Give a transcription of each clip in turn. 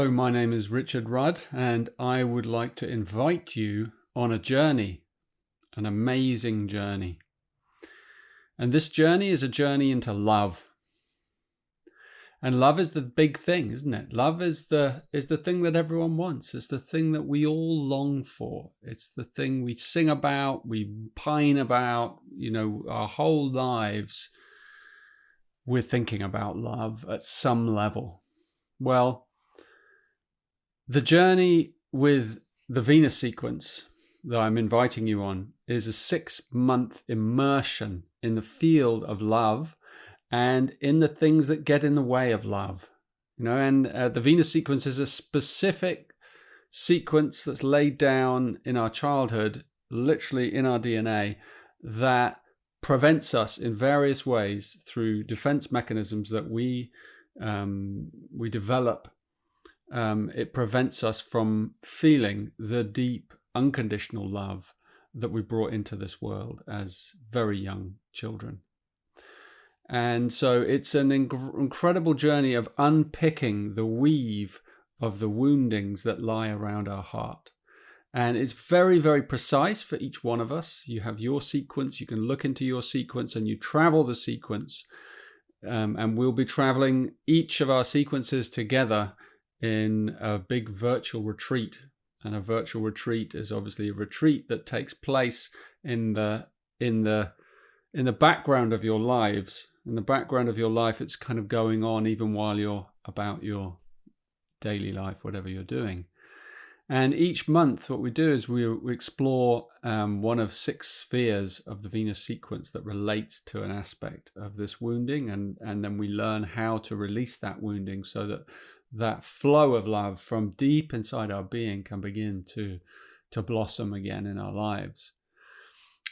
Hello, my name is Richard Rudd, and I would like to invite you on a journey, an amazing journey. And this journey is a journey into love. And love is the big thing, isn't it? Love is the thing that everyone wants. It's the thing that we all long for. It's the thing we sing about, we pine about, our whole lives. We're thinking about love at some level. Well, the journey with the Venus sequence that I'm inviting you on is a 6-month immersion in the field of love and in the things that get in the way of love. The Venus sequence is a specific sequence that's laid down in our childhood, literally in our DNA, that prevents us in various ways through defense mechanisms that we develop. It prevents us from feeling the deep, unconditional love that we brought into this world as very young children. And so it's an incredible journey of unpicking the weave of the woundings that lie around our heart. And it's very, very precise for each one of us. You have your sequence, you can look into your sequence and you travel the sequence. And we'll be traveling each of our sequences together in a big virtual retreat. And a virtual retreat is obviously a retreat that takes place in the background of your lives. In the background of your life, it's kind of going on even while you're about your daily life, whatever you're doing. And each month, what we do is we explore one of 6 spheres of the Venus sequence that relates to an aspect of this wounding, and then we learn how to release that wounding so that flow of love from deep inside our being can begin to blossom again in our lives.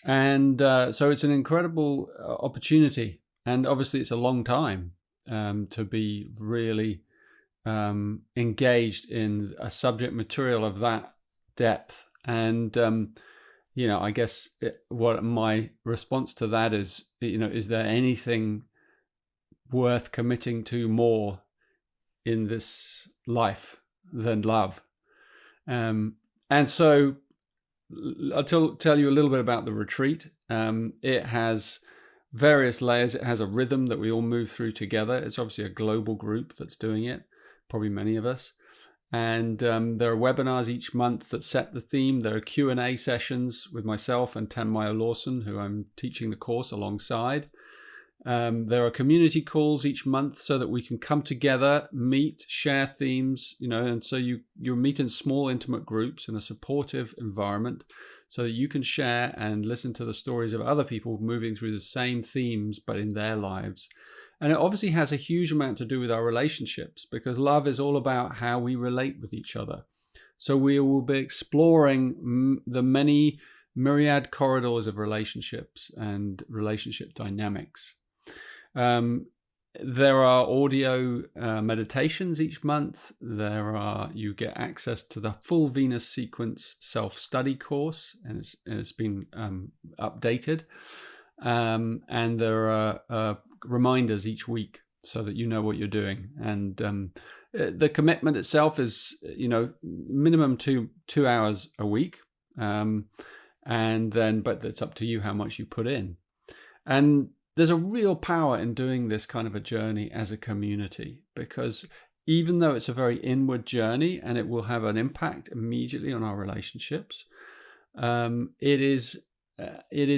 And so it's an incredible opportunity, and obviously it's a long time to be really engaged in a subject material of that depth. And I guess what my response to that is there anything worth committing to more in this life than love? And so I'll tell you a little bit about the retreat. It has various layers. It has a rhythm that we all move through together. It's obviously a global group that's doing it, probably many of us. And there are webinars each month that set the theme. There are Q&A sessions with myself and Tanmaya Lawson, who I'm teaching the course alongside. There are community calls each month so that we can come together, meet, share themes, and so you meet in small, intimate groups in a supportive environment so that you can share and listen to the stories of other people moving through the same themes, but in their lives. And it obviously has a huge amount to do with our relationships, because love is all about how we relate with each other. So we will be exploring the many myriad corridors of relationships and relationship dynamics. There are audio meditations each month. You get access to the full Venus sequence self-study course, and it's been updated. And there are reminders each week so that you know what you're doing. And the commitment itself is, minimum 2 hours a week. But it's up to you how much you put in. And there's a real power in doing this kind of a journey as a community, because even though it's a very inward journey and it will have an impact immediately on our relationships, it is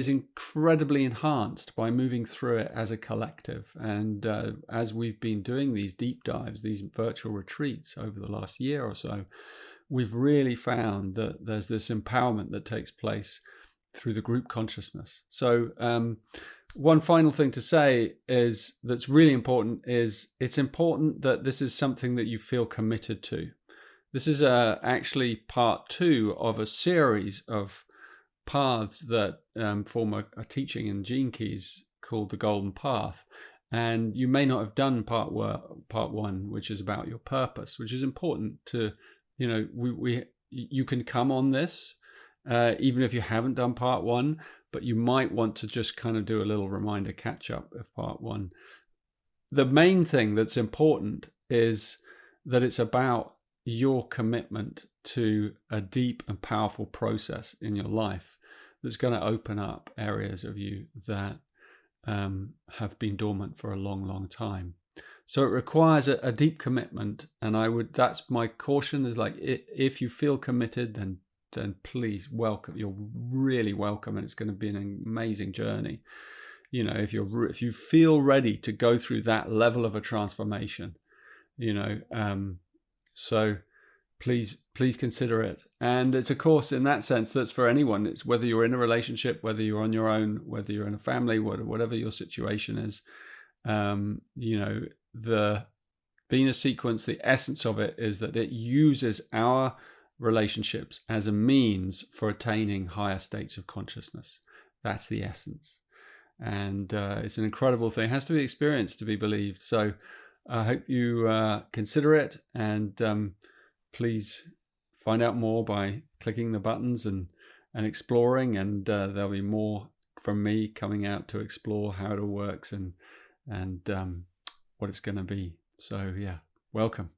incredibly enhanced by moving through it as a collective. And as we've been doing these deep dives, these virtual retreats over the last year or so, we've really found that there's this empowerment that takes place through the group consciousness. So one final thing to say is that's really important is it's important that this is something that you feel committed to. This is actually part 2 of a series of paths that form a teaching in Gene Keys called the Golden Path. And you may not have done part 1, which is about your purpose, which is important to, you can come on this even if you haven't done part 1, but you might want to just kind of do a little reminder catch up of part 1. The main thing that's important is that it's about your commitment to a deep and powerful process in your life that's going to open up areas of you that have been dormant for a long, long time. So it requires a deep commitment, and that's my caution, is like, if you feel committed, then please welcome. You're really welcome, and it's going to be an amazing journey. You know, if you feel ready to go through that level of a transformation, you know, so please consider it. And it's a course in that sense that's for anyone. It's whether you're in a relationship, whether you're on your own, whether you're in a family, whatever your situation is. You know, the Venus sequence, the essence of it is that it uses our relationships as a means for attaining higher states of consciousness. That's the essence. And it's an incredible thing. It has to be experienced to be believed. So I hope you consider it, and please find out more by clicking the buttons and exploring. And there'll be more from me coming out to explore how it all works and what it's going to be. So yeah, welcome.